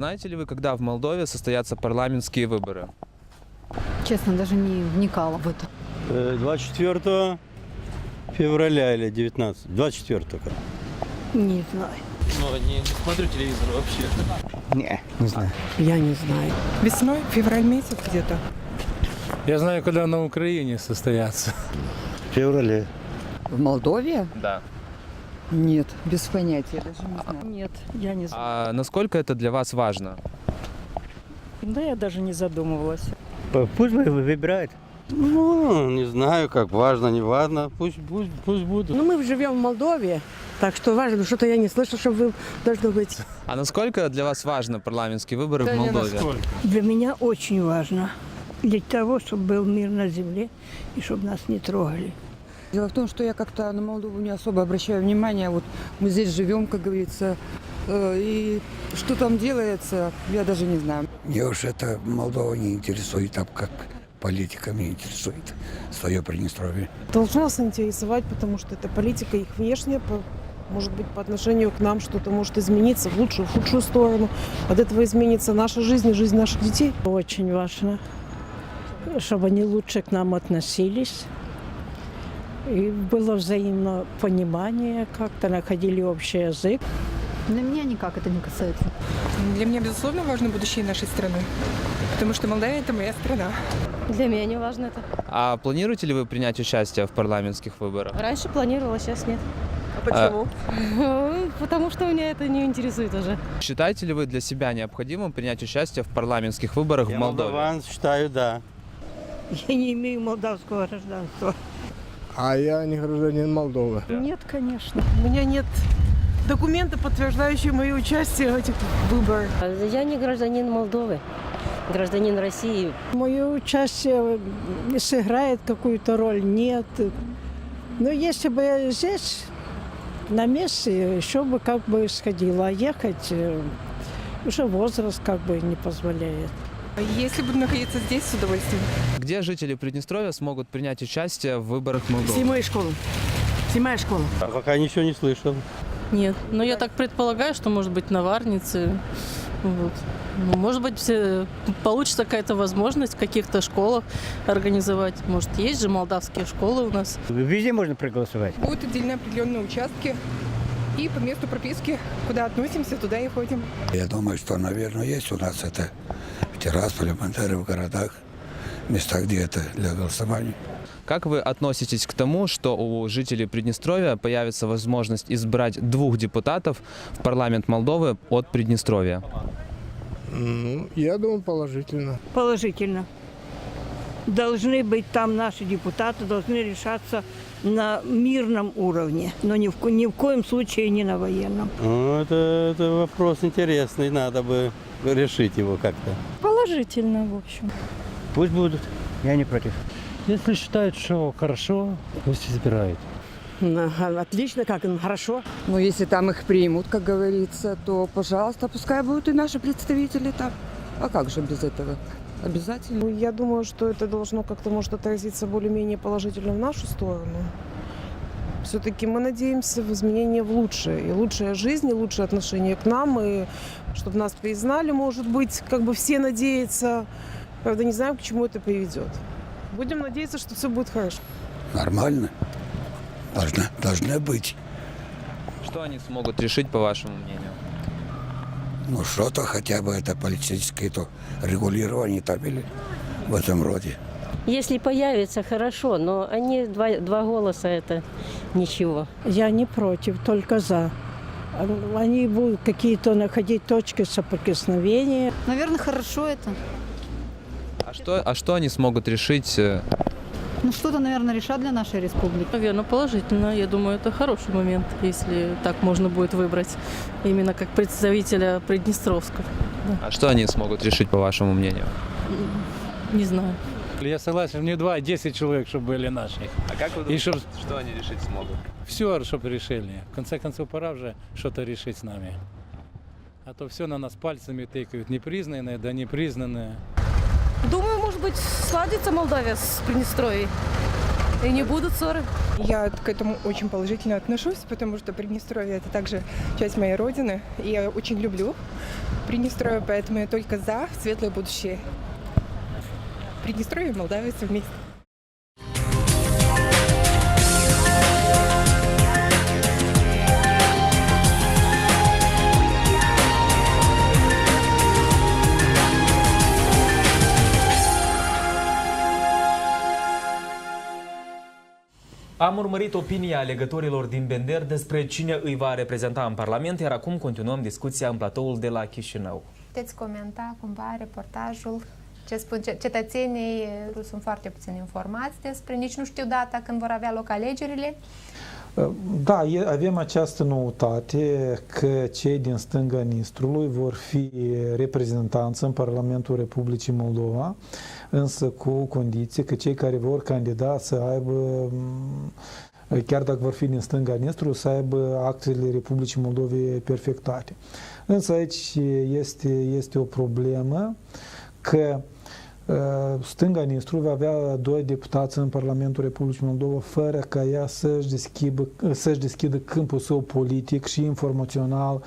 Знаете ли вы, когда в Молдове состоятся парламентские выборы? Честно, даже не вникала в это. 24 февраля или 19? 24 как? Не знаю. Но не смотрю телевизор вообще. Не знаю. Я не знаю. Весной, февраль месяц где-то. Я знаю, когда на Украине состоятся. В феврале. В Молдове? Да. Нет, без понятия, даже не знаю. Нет, я не знаю. А насколько это для вас важно? Да я даже не задумывалась. Пусть выбирает. Ну, не знаю, как важно, не важно. Пусть будут. Ну, мы живем в Молдове, так что важно, что-то я не слышу, что вы должно быть. А насколько для вас важно парламентские выборы в Молдове? Для меня очень важно. Для того, чтобы был мир на земле и чтобы нас не трогали. Дело в том, что я как-то на Молдову не особо обращаю внимание. Вот мы здесь живем, как говорится, и что там делается, я даже не знаю. Мне уж это Молдова не интересует, так как политика меня интересует, свое Приднестровье. Должно нас интересовать, потому что это политика их внешняя, может быть, по отношению к нам что-то может измениться в лучшую, в худшую сторону. От этого изменится наша жизнь и жизнь наших детей. Очень важно, чтобы они лучше к нам относились. И было взаимное понимание, как-то находили общий язык. Для меня никак это не касается. Для меня, безусловно, важно будущее нашей страны, потому что Молдавия – это моя страна. Для меня не важно это. А планируете ли вы принять участие в парламентских выборах? Раньше планировала, сейчас нет. А почему? Потому что меня это не интересует уже. Считаете ли вы для себя необходимым принять участие в парламентских выборах в Я Молдове? молдаван, считаю, да. Я не имею молдавского гражданства. А я не гражданин Молдовы. Нет, конечно. У меня нет документа, подтверждающего мое участие в этих выборах. Я не гражданин Молдовы, гражданин России. Мое участие сыграет какую-то роль? Нет. Но если бы я здесь, на месте, еще бы как бы сходила. А ехать уже возраст как бы не позволяет. Если буду находиться здесь, с удовольствием. Где жители Приднестровья смогут принять участие в выборах Молдовы? Седьмая школа. Седьмая школа. А пока ничего не слышал. Нет, но я так предполагаю, что, может быть, на Варнице. Вот. Ну, может быть, получится какая-то возможность в каких-то школах организовать. Может, есть же молдавские школы у нас. Везде можно проголосовать. Будут отдельно определенные участки. И по месту прописки, куда относимся, туда и ходим. Я думаю, что, наверное, есть у нас это в Тирасполе, Бандере, в городах, местах, где это для голосования. Как вы относитесь к тому, что у жителей Приднестровья появится возможность избрать 2 депутатов в парламент Молдовы от Приднестровья? Ну, я думаю, положительно. Положительно. Должны быть там наши депутаты, должны решаться на мирном уровне, но ни в коем случае не на военном. Ну, это вопрос интересный, надо бы решить его как-то. Положительно, в общем. Пусть будут, я не против. Если считают, что хорошо, пусть избирают. Отлично, как хорошо. Но если там их примут, как говорится, то, пожалуйста, пускай будут и наши представители там. А как же без этого? Обязательно. Я думаю, что это должно как-то может отразиться более-менее положительно в нашу сторону. Все-таки мы надеемся в изменения в лучшее. И лучшая жизнь, и лучшее отношение к нам, и чтобы нас признали, может быть, как бы все надеются. Правда, не знаем, к чему это приведет. Будем надеяться, что все будет хорошо. Нормально. Должны быть. Что они смогут решить, по вашему мнению? Ну, что-то хотя бы это политическое то регулирование там или в этом роде. Если появится, хорошо, но они два голоса – это ничего. Я не против, только за. Они будут какие-то находить точки соприкосновения. Наверное, хорошо это. А что они смогут решить? Ну, что-то, наверное, решат для нашей республики. Наверное, положительно. Я думаю, это хороший момент, если так можно будет выбрать именно как представителя Приднестровска. Да. А что они смогут решить, по вашему мнению? Не знаю. Я согласен, не 2, а 10 человек, чтобы были наши. А как вы думаете, что они решить смогут? Все, чтобы решили. В конце концов, пора уже что-то решить с нами. А то все на нас пальцами тыкают. Непризнанные, да непризнанные. Думаю, может быть, сладится Молдавия с Приднестровьей. и не будут ссоры. Я к этому очень положительно отношусь, потому что Приднестровье – это также часть моей родины. И я очень люблю Приднестровье, поэтому я только за светлое будущее. Приднестровье и Молдавия вместе. Am urmărit opinia alegătorilor din Bender despre cine îi va reprezenta în Parlament, iar acum continuăm discuția în platoul de la Chișinău. Puteți comenta cumva reportajul? Ce spun cetățenii? Sunt foarte puțin informați despre, nici nu știu data când vor avea loc alegerile. Da, avem această noutate că cei din stânga Nistrului vor fi reprezentanți în Parlamentul Republicii Moldova, însă cu condiție că cei care vor candida să aibă, chiar dacă vor fi din stânga Nistrului, să aibă actele Republicii Moldovei perfectate. Însă aici este o problemă că stânga Nistru va avea 2 deputați în Parlamentul Republicii Moldova fără ca ea să-și deschidă câmpul său politic și informațional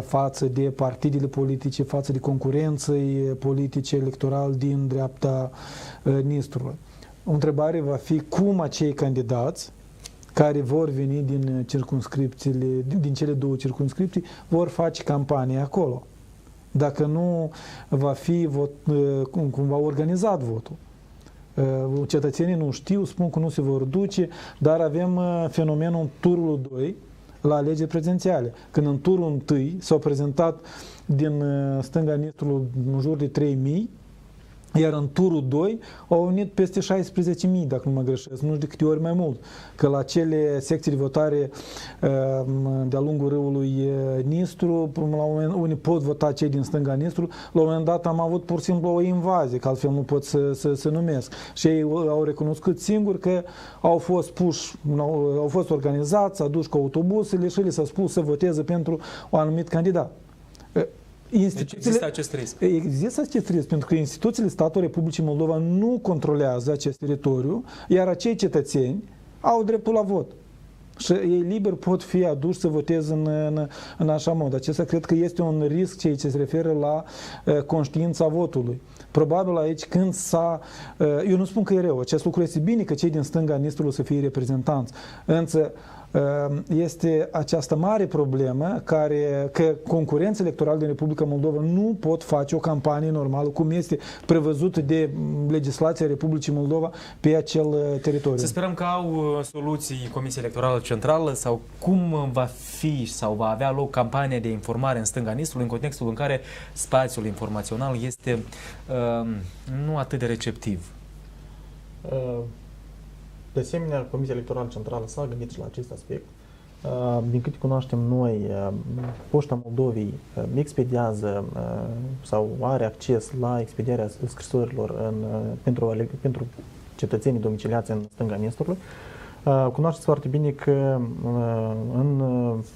față de partidele politice, față de concurenței politice electorale din dreapta Nistrului. O întrebare va fi cum acei candidați care vor veni din cele 2 circumscripții vor face campanie acolo. Dacă nu va fi cumva organizat votul. Cetățenii nu știu, spun că nu se vor duce, dar avem fenomenul turul 2 la alegeri prezidențiale. Când în turul 1 s-au prezentat din stânga Nistrului în jur de 3.000, iar în turul 2 au venit peste 16.000, dacă nu mă greșesc, nu știu de câte ori mai mult. Că la cele secții de votare de-a lungul râului Nistru, la un moment, unii pot vota cei din stânga Nistru, la un moment dat am avut pur și simplu o invazie, că altfel nu pot să numesc. Și ei au recunoscut singur că au fost puși, au fost organizați, aduși cu autobuzele și li s-a spus să voteze pentru un anumit candidat. Deci există acest risc. Există acest risc, pentru că instituțiile statului Republicii Moldova nu controlează acest teritoriu, iar acei cetățeni au dreptul la vot. Și ei liber pot fi aduși să voteze în așa mod. Acesta cred că este un risc ce se referă la conștiința votului. Probabil aici când eu nu spun că e rău, acest lucru este bine că cei din stânga Nistrului să fie reprezentanți, însă este această mare problemă că concurența electorală din Republica Moldova nu pot face o campanie normală cum este prevăzută de legislația Republicii Moldova pe acel teritoriu. Să sperăm că au soluții Comisia Electorală Centrală sau cum va fi sau va avea loc campania de informare în stânga Nistrului în contextul în care spațiul informațional este nu atât de receptiv. De asemenea, Comisia Electorală Centrală s-a gândit și la acest aspect. Din câte cunoaștem noi, Poșta Moldovei expediază sau are acces la expedierea scrisorilor pentru cetățenii domiciliați în stânga Nistrului. Cunoașteți foarte bine că în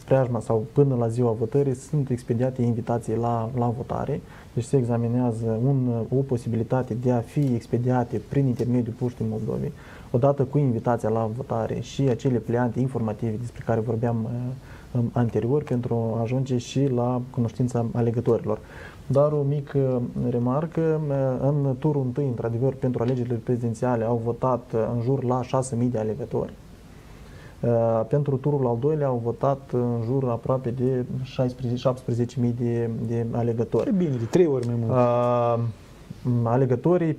preajma sau până la ziua votării sunt expediate invitații la votare. Deci se examinează o posibilitate de a fi expediate prin intermediul Poștei Moldovei, odată cu invitația la votare și acele pliante informative despre care vorbeam anterior, pentru a ajunge și la cunoștința alegătorilor. Dar o mică remarcă, în turul 1, într-adevăr, pentru alegerile prezidențiale au votat în jur la 6.000 de alegători. Pentru turul al 2-lea au votat în jur aproape de 17.000 de alegători. Bine, de 3 ori mai mult. Alegătorii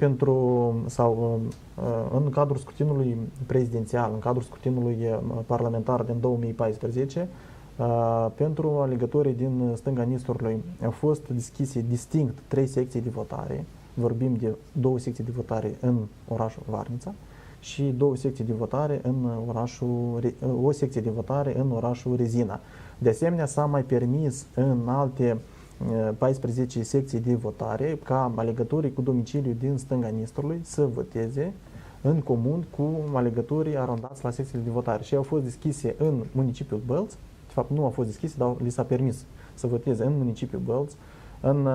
în cadrul scrutinului prezidențial, în cadrul scrutinului parlamentar din 2014, pentru alegătorii din stânga Nistrului au fost deschise distinct 3 secții de votare. Vorbim de 2 secții de votare în orașul Varnița și 2 secții de votare o secție de votare în orașul Rezina. De asemenea, s-a mai permis în alte 14 secții de votare ca alegătorii cu domiciliu din stânga Nistrului să voteze în comun cu alegătorii arondați la secțiile de votare. Și au fost deschise în municipiul Bălți, de fapt nu au fost deschise, dar li s-a permis să voteze în municipiul Bălți în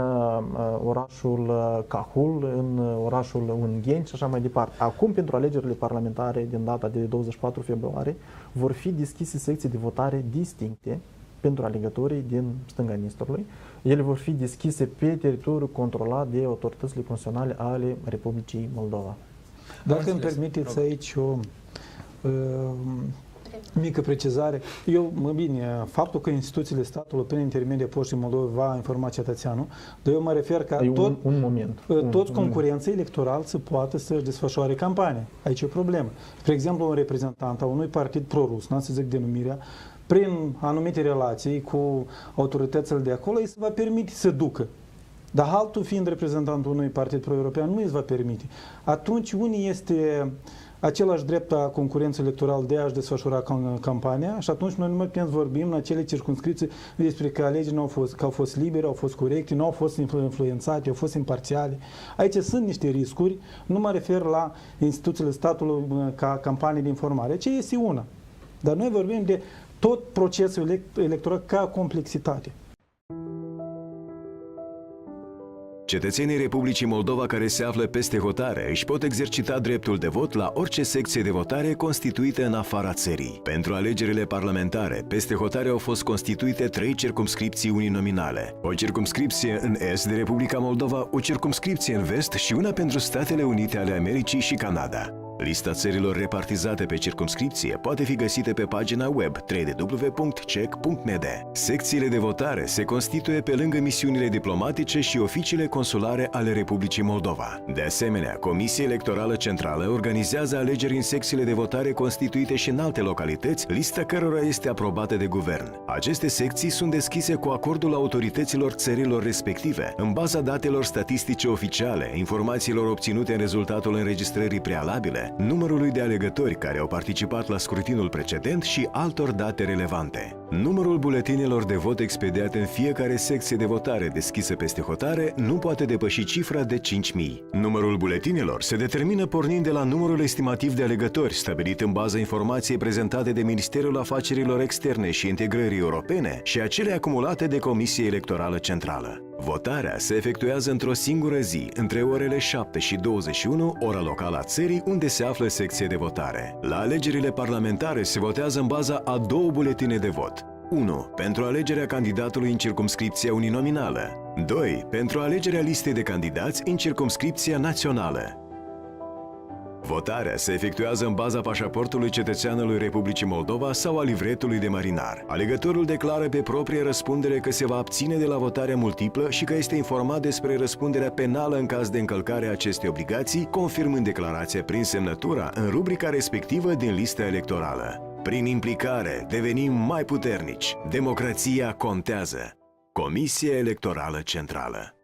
orașul Cahul, în orașul Ungheni și așa mai departe. Acum, pentru alegerile parlamentare din data de 24 februarie, vor fi deschise secții de votare distincte pentru alegătorii din stânga Nistrului. Ele vor fi deschise pe teritoriul controlat de autoritățile constituționale ale Republicii Moldova. Dacă îmi permiteți aici o mică precizare. Faptul că instituțiile statului prin intermediul Poștii Moldovei va informa cetățeanul, dar eu mă refer ca toți concurenții electorali să poată să desfășoare campania. Aici e o problemă. Spre exemplu, un reprezentant a unui partid pro-rus, n-am să zic denumirea, prin anumite relații cu autoritățile de acolo, îi se va permite să ducă. Dar altul, fiind reprezentantul unui partid pro-european, nu îi se va permite. Atunci, unii este același drept a concurenței electorale de a-și desfășura campania și atunci noi nu mai putem să vorbim în acele circunscripții despre că alegerile au fost libere, au fost corecte, nu au fost influențate, au fost imparțiale. Aici sunt niște riscuri, nu mă refer la instituțiile statului ca campanie de informare. Ce este una? Dar noi vorbim de tot procesul electoral ca complexitate. Cetățenii Republicii Moldova care se află peste hotare își pot exercita dreptul de vot la orice secție de votare constituită în afara țării. Pentru alegerile parlamentare, peste hotare au fost constituite 3 circumscripții uninominale. O circumscripție în est de Republica Moldova, o circumscripție în vest și una pentru Statele Unite ale Americii și Canada. Lista țărilor repartizate pe circumscripție poate fi găsită pe pagina web www.cec.md. Secțiile de votare se constituie pe lângă misiunile diplomatice și oficiile consulare ale Republicii Moldova. De asemenea, Comisia Electorală Centrală organizează alegeri în secțiile de votare constituite și în alte localități, lista cărora este aprobată de guvern. Aceste secții sunt deschise cu acordul autorităților țărilor respective, în baza datelor statistice oficiale, informațiilor obținute în rezultatul înregistrării prealabile, numărului de alegători care au participat la scrutinul precedent și altor date relevante. Numărul buletinelor de vot expediate în fiecare secție de votare deschisă peste hotare nu poate depăși cifra de 5.000. Numărul buletinelor se determină pornind de la numărul estimativ de alegători stabilit în baza informației prezentate de Ministerul Afacerilor Externe și Integrării Europene și a cele acumulate de Comisia Electorală Centrală. Votarea se efectuează într-o singură zi, între orele 7 și 21, ora locală a țării, unde se află secție de votare. La alegerile parlamentare se votează în baza a 2 buletine de vot. 1. Pentru alegerea candidatului în circumscripția uninominală. 2. Pentru alegerea listei de candidați în circumscripția națională. Votarea se efectuează în baza pașaportului cetățeanului Republicii Moldova sau a livretului de marinar. Alegătorul declară pe proprie răspundere că se va abține de la votarea multiplă și că este informat despre răspunderea penală în caz de încălcare a acestei obligații, confirmând declarația prin semnătura în rubrica respectivă din lista electorală. Prin implicare devenim mai puternici. Democrația contează. Comisia Electorală Centrală.